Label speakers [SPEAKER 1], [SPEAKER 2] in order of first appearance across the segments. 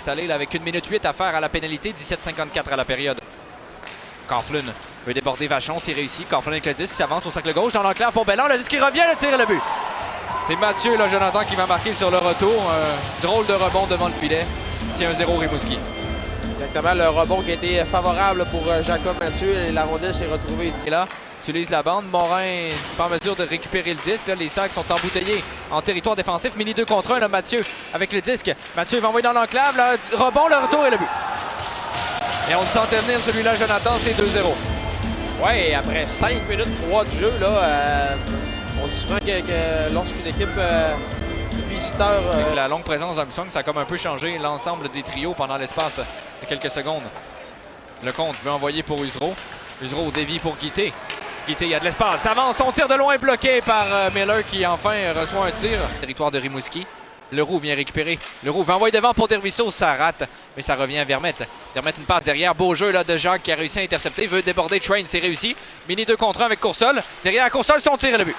[SPEAKER 1] Installé là, avec 1 minute 8 à faire à la pénalité, 17,54 à la période. Coughlin veut déborder Vachon, c'est réussi. Coughlin avec le disque, s'avance au cercle gauche dans l'enclave pour Belland. Le disque qui revient, le tir et le but. C'est Mathieu, là, Jonathan, qui va marquer sur le retour. Drôle de rebond devant le filet. C'est 1-0 Rimouski.
[SPEAKER 2] Exactement, le rebond qui a été favorable pour Jacob Mathieu et la rondelle s'est retrouvée ici.
[SPEAKER 1] Et là, utilise la bande. Morin pas en mesure de récupérer le disque. Là, les sacs sont embouteillés en territoire défensif. Mini 2 contre 1. Là, Mathieu avec le disque. Mathieu va envoyer dans l'enclave. Rebond, le retour et le but. Et on le sentait venir celui-là, Jonathan, c'est 2-0.
[SPEAKER 2] Ouais, et après 5 minutes 3 de jeu, là, on dit souvent que lorsqu'une équipe visiteur...
[SPEAKER 1] Avec la longue présence d'Armstrong, ça a comme un peu changé l'ensemble des trios pendant l'espace de quelques secondes. Lecomte veut envoyer pour Usereau. Usereau dévie pour Guité. Guité, il y a de l'espace. S'avance, son tir de loin est bloqué par Miller qui enfin reçoit un tir. Territoire de Rimouski. Leroux vient récupérer. Leroux va envoyer devant pour Dervisseau. Ça rate, mais ça revient à Vermette. Vermette une passe derrière. Beau jeu là, de Jacques qui a réussi à intercepter. Veut déborder Train, c'est réussi. Mini 2 contre 1 avec Coursol. Derrière Coursol, son tir et le but.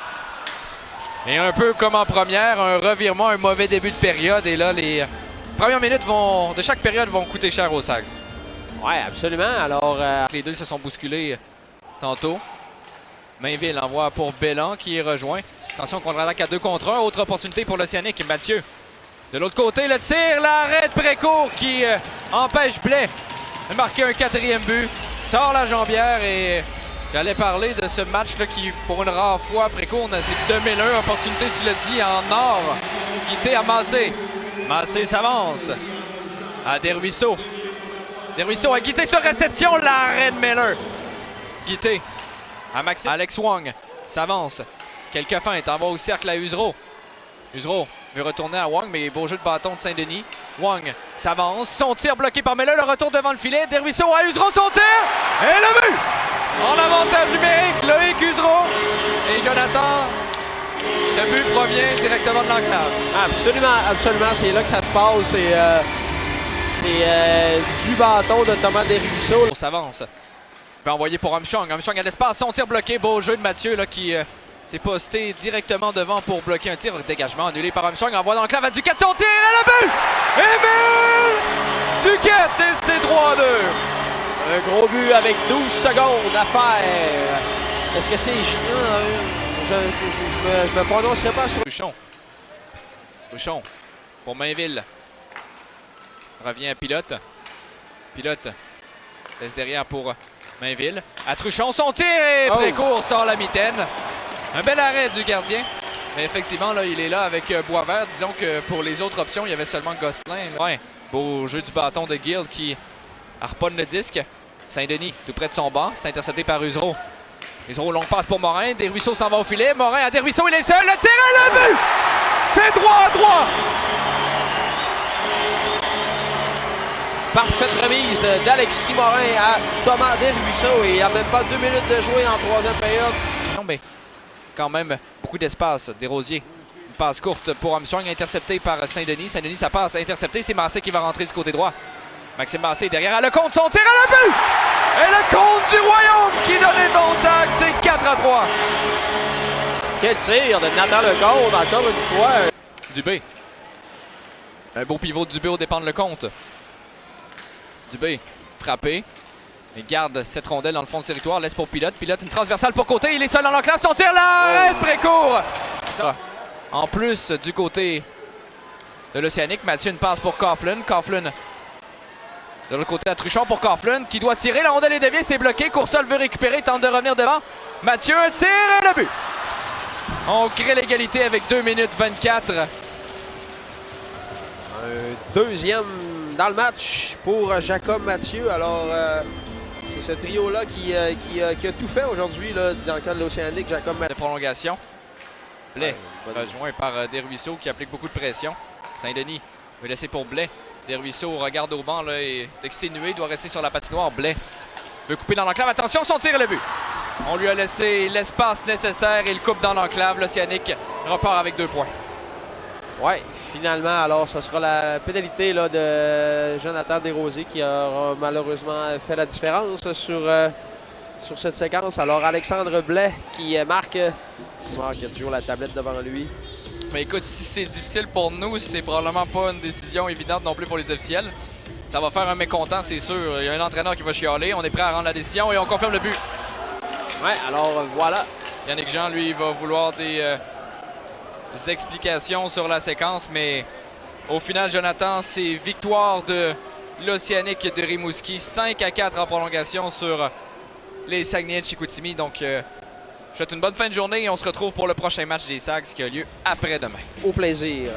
[SPEAKER 1] Et un peu comme en première, un revirement, un mauvais début de période. Et là, les premières minutes de chaque période vont coûter cher aux Sags.
[SPEAKER 2] Ouais, absolument. Alors,
[SPEAKER 1] les deux se sont bousculés tantôt. Mainville envoie pour Belland qui est rejoint. Attention, contre-attaque à 2 contre 1. Autre opportunité pour l'Océanique. Mathieu. De l'autre côté, le tir, l'arrêt de Précourt qui empêche Blais de marquer un 4e but. Sort la jambière et j'allais parler de ce match-là qui, pour une rare fois, Précourt, c'est 2001. Opportunité, tu l'as dit, en or. Guité à Massé. Massé s'avance à Desruisseaux. Desruisseaux a Guité sur réception. L'arrêt de Miller. Guité à Maxime. Alex Wong s'avance. Quelques feintes. Envoie au cercle à Usereau. Usereau veut retourner à Wong, mais beau jeu de bâton de Saint-Denis. Wong s'avance. Son tir bloqué par Miller. Le retour devant le filet. Desruisseaux à Usereau. Son tir. Et le but! En avantage numérique. Loïc Usereau. Et Jonathan, ce but provient directement de l'enclave.
[SPEAKER 2] Absolument, absolument. C'est là que ça se passe. C'est du bâton de Thomas Desruisseaux.
[SPEAKER 1] On s'avance. Il va envoyer pour Armstrong. Armstrong a l'espace. Son tir bloqué. Beau jeu de Mathieu là, qui s'est posté directement devant pour bloquer un tir. Dégagement annulé par Armstrong. Envoie dans l'enclave à Duquette. Son tir et le but! Émile Duquette et c'est 3-2.
[SPEAKER 2] Un gros but avec 12 secondes à faire. Est-ce que c'est... Je me prononcerai pas sur...
[SPEAKER 1] Truchon. Truchon pour Mainville. Revient à Pilote. Pilote laisse derrière pour Mainville. À Truchon, son tir et Précourt sort la mitaine. Un bel arrêt du gardien. Mais effectivement, là, il est là avec Boisvert. Disons que pour les autres options, il y avait seulement Gosselin. Ouais. Beau jeu du bâton de Gill qui harponne le disque. Saint-Denis, tout près de son banc. C'est intercepté par Usereau. Usereau, longue passe pour Morin. Desruisseaux s'en va au filet. Morin à Desruisseaux, il est seul. Le tir et le but! C'est droit à droit!
[SPEAKER 2] Parfaite remise d'Alexis Morin à Thomas Desruisseaux. Et il n'y a même pas 2 minutes de jouer en 3e période.
[SPEAKER 1] Non, mais quand même, beaucoup d'espace. Desrosiers. Une passe courte pour Armstrong, interceptée par Saint-Denis. Saint-Denis, sa passe interceptée. C'est Massé qui va rentrer du côté droit. Maxime Massé derrière à Lecomte, son tir à le but! Et Lecomte du Royaume qui donnait bon sac, c'est 4-3.
[SPEAKER 2] Quel tir de Nathan Lecomte, encore une fois.
[SPEAKER 1] Dubé. Un beau pivot de Dubé au dépend de Lecomte. Dubé frappé. Il garde cette rondelle dans le fond du territoire, laisse pour Pilote. Pilote, une transversale pour côté, il est seul dans l'enclave, son tir là, arrête Précourt! Ça. En plus du côté de l'Océanique, Mathieu une passe pour Coughlin. Coughlin de l'autre côté à Truchon pour Coughlin qui doit tirer. La rondelle est déviée, c'est bloqué. Coursol veut récupérer, tente de revenir devant. Mathieu, un tir et le but. On crée l'égalité avec 2 minutes 24.
[SPEAKER 2] Un deuxième dans le match pour Jacob Mathieu. Alors, c'est ce trio-là qui a tout fait aujourd'hui dans le cas de l'Océanique. Jacob Mathieu.
[SPEAKER 1] De prolongation. Blais, rejoint par Desruisseaux qui applique beaucoup de pression. Saint-Denis veut laisser pour Blais. Desruisseaux regarde au banc, là, est exténué, doit rester sur la patinoire. Blais veut couper dans l'enclave. Attention, son tir et le but. On lui a laissé l'espace nécessaire et il coupe dans l'enclave. L'Océanique repart avec 2 points.
[SPEAKER 2] Oui, finalement, alors ce sera la pénalité là, de Jonathan Desrosiers qui aura malheureusement fait la différence sur cette séquence. Alors Alexandre Blais qui marque. Il a toujours la tablette devant lui.
[SPEAKER 1] Mais écoute, si c'est difficile pour nous, c'est probablement pas une décision évidente non plus pour les officiels. Ça va faire un mécontent, c'est sûr. Il y a un entraîneur qui va chialer. On est prêt à rendre la décision et on confirme le but.
[SPEAKER 2] Ouais, alors voilà.
[SPEAKER 1] Yannick Jean, lui, va vouloir des explications sur la séquence, mais au final, Jonathan, c'est victoire de l'Océanique de Rimouski. 5-4 en prolongation sur les Saguenay de Chicoutimi. Donc, je vous souhaite une bonne fin de journée et on se retrouve pour le prochain match des Sags qui a lieu après-demain.
[SPEAKER 2] Au plaisir.